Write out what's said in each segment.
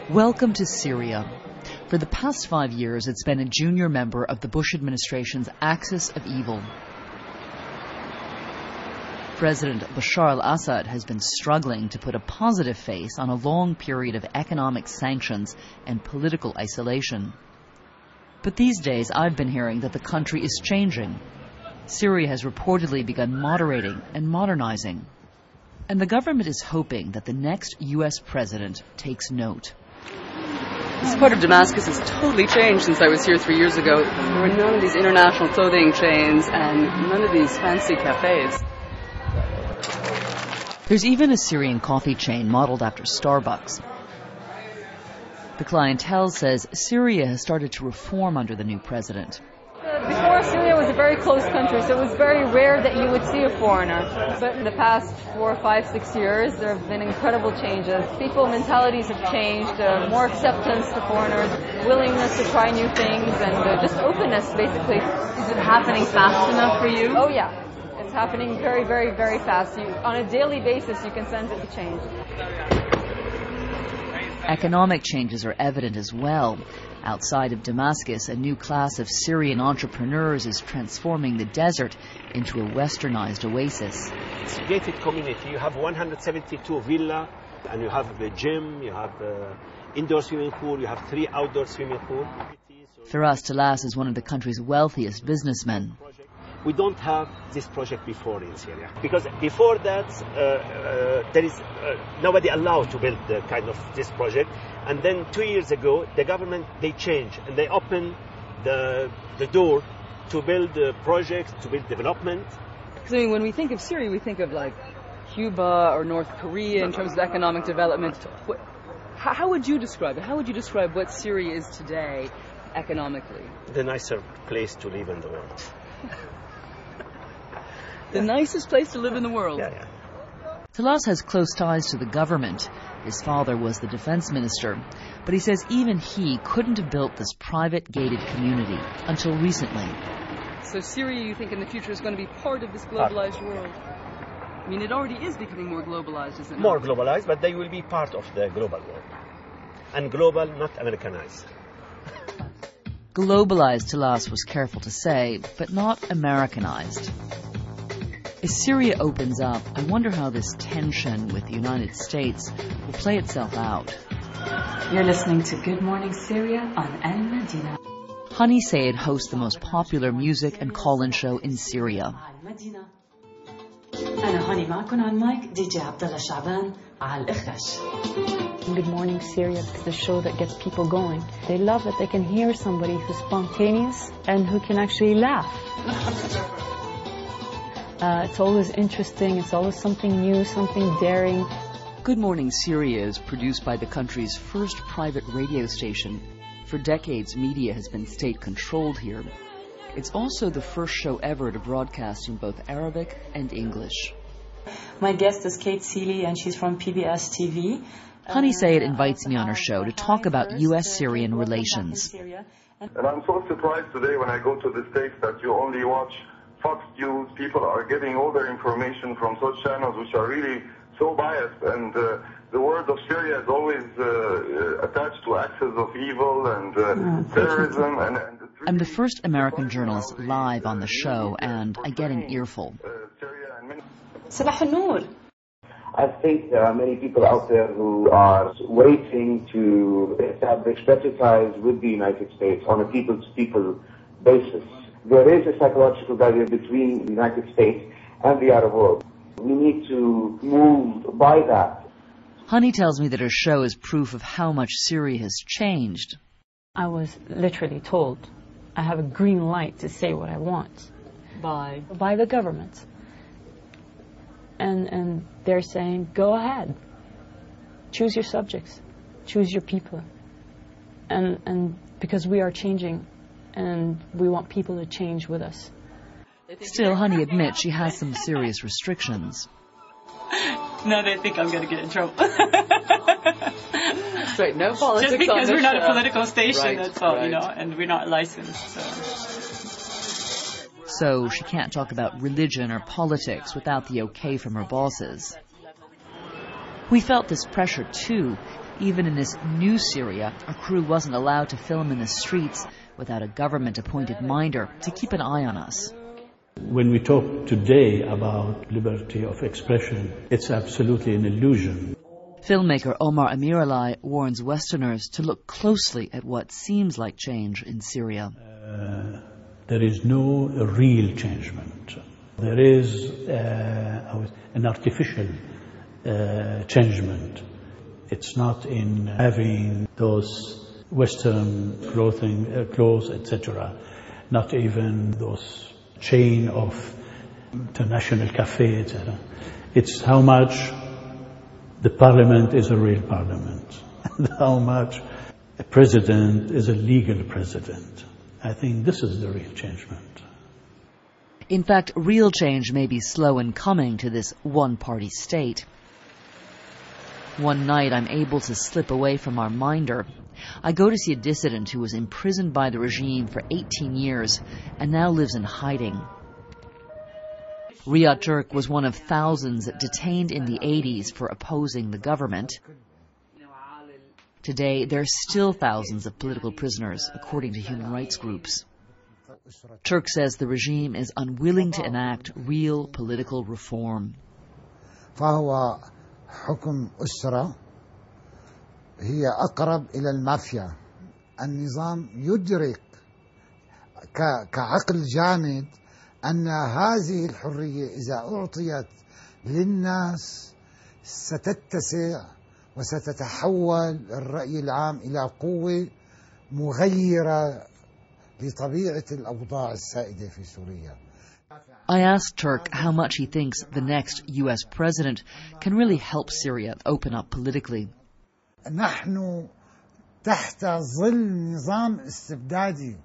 Welcome to Syria. For the past 5 years, it's been a junior member of the Bush administration's axis of evil. President Bashar al-Assad has been struggling to put a positive face on a long period of economic sanctions and political isolation. But these days, I've been hearing that the country is changing. Syria has reportedly begun moderating and modernizing. And the government is hoping that the next U.S. president takes note. This part of Damascus has totally changed since I was here 3 years ago. There were none of these international clothing chains and none of these fancy cafes. There's even a Syrian coffee chain modeled after Starbucks. The clientele says Syria has started to reform under the new president. Before, Syria was a very close country, so it was very rare that you would see a foreigner. But in the past 4, 5, 6 years, there have been incredible changes. People's mentalities have changed, more acceptance to foreigners, willingness to try new things, and just openness, basically. Is it happening fast enough for you? Oh, yeah. It's happening very, very, very fast. On a daily basis, you can sense it to change. Economic changes are evident as well. Outside of Damascus, a new class of Syrian entrepreneurs is transforming the desert into a westernized oasis. It's a gated community. You have 172 villas, and you have a gym, you have an indoor swimming pool, you have 3 outdoor swimming pools. Firas Talas is one of the country's wealthiest businessmen. We don't have this project before in Syria, because before that there is nobody allowed to build the kind of this project. And then 2 years ago, the government, they changed and they opened the door to build projects, to build development. Because I mean, when we think of Syria, we think of like Cuba or North Korea in terms of economic development. How would you describe it? How would you describe what Syria is today economically? The nicer place to live in the world. The nicest place to live in the world. Yeah. Talas has close ties to the government. His father was the defense minister. But he says even he couldn't have built this private gated community until recently. So Syria, you think in the future, is going to be part of this globalized world? I mean, it already is becoming more globalized, isn't it? More globalized, but they will be part of the global world. And global, not Americanized. Globalized, Talas was careful to say, but not Americanized. As Syria opens up, I wonder how this tension with the United States will play itself out. You're listening to Good Morning Syria on Al Madina. Hani Sayed hosts the most popular music and call-in show in Syria. Good Morning Syria is the show that gets people going. They love that they can hear somebody who's spontaneous and who can actually laugh. It's always interesting, it's always something new, something daring. Good Morning Syria is produced by the country's first private radio station. For decades, media has been state-controlled here. It's also the first show ever to broadcast in both Arabic and English. My guest is Kate Seeley, and she's from PBS TV. Hani Sayed invites me on her show to talk about U.S.-Syrian relations. And I'm so surprised today when I go to the States that you only watch Fox News. People are getting all their information from such channels which are really so biased, and the word of Syria is always attached to axes of evil and terrorism. I'm the first American journalist live on the show, and I get an earful. Sabah al-Noor. I think there are many people out there who are waiting to establish better ties with the United States on a people-to-people basis. There is a psychological barrier between the United States and the Arab world. We need to move by that. Hani tells me that her show is proof of how much Syria has changed. I was literally told I have a green light to say what I want. By the government. And they're saying, go ahead. Choose your subjects. Choose your people. And because we are changing, and we want people to change with us. Still, Hani admits she has some serious restrictions. No, they think I'm going to get in trouble. Right, no politics. Just because we're not show. a political station, Right, that's all, right. you know, and we're not licensed, So she can't talk about religion or politics without the okay from her bosses. We felt this pressure too. Even in this new Syria, a crew wasn't allowed to film in the streets without a government-appointed minder to keep an eye on us. When we talk today about liberty of expression, it's absolutely an illusion. Filmmaker Omar Amiralai warns Westerners to look closely at what seems like change in Syria. There is no real changement. There is an artificial changement. It's not in having those Western clothes, etc. Not even those chain of international cafe, etc. It's how much the parliament is a real parliament, and how much a president is a legal president. I think this is the real changement. In fact, real change may be slow in coming to this one-party state. One night, I'm able to slip away from our minder. I go to see a dissident who was imprisoned by the regime for 18 years and now lives in hiding. Riyad Turk was one of thousands detained in the 80s for opposing the government. Today, there are still thousands of political prisoners, according to human rights groups. Turk says the regime is unwilling to enact real political reform. فهو حكم أسرة هي أقرب إلى المافيا. النظام يدرك كعقل جامد أن هذه الحرية إذا أعطيت للناس ستتسع وستتحول الرأي العام إلى قوة مغيرة لطبيعة الأوضاع السائدة في سوريا. I asked Turk how much he thinks the next U.S. president can really help Syria open up politically. نحن تحت ظل نظام استبدادي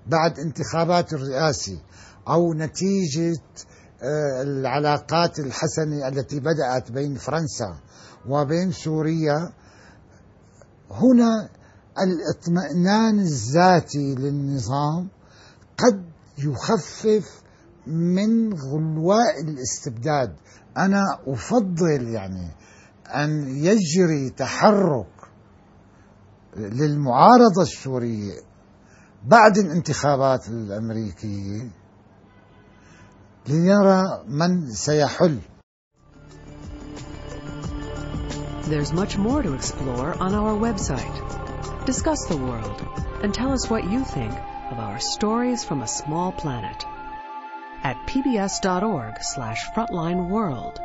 بعد انتخابات الرئاسة أو نتيجة العلاقات الحسنة التي بدأت بين فرنسا وبين سوريا. هنا الاطمئنان الذاتي للنظام قد يخفف من غلواء الاستبداد. أنا أفضل أن يجري تحرك للمعارضة السورية بعد الانتخابات الأمريكية لنرى من سيحل. There's much more to explore on our website. Discuss the world and tell us what you think of our stories from a small planet at pbs.org/frontlineworld.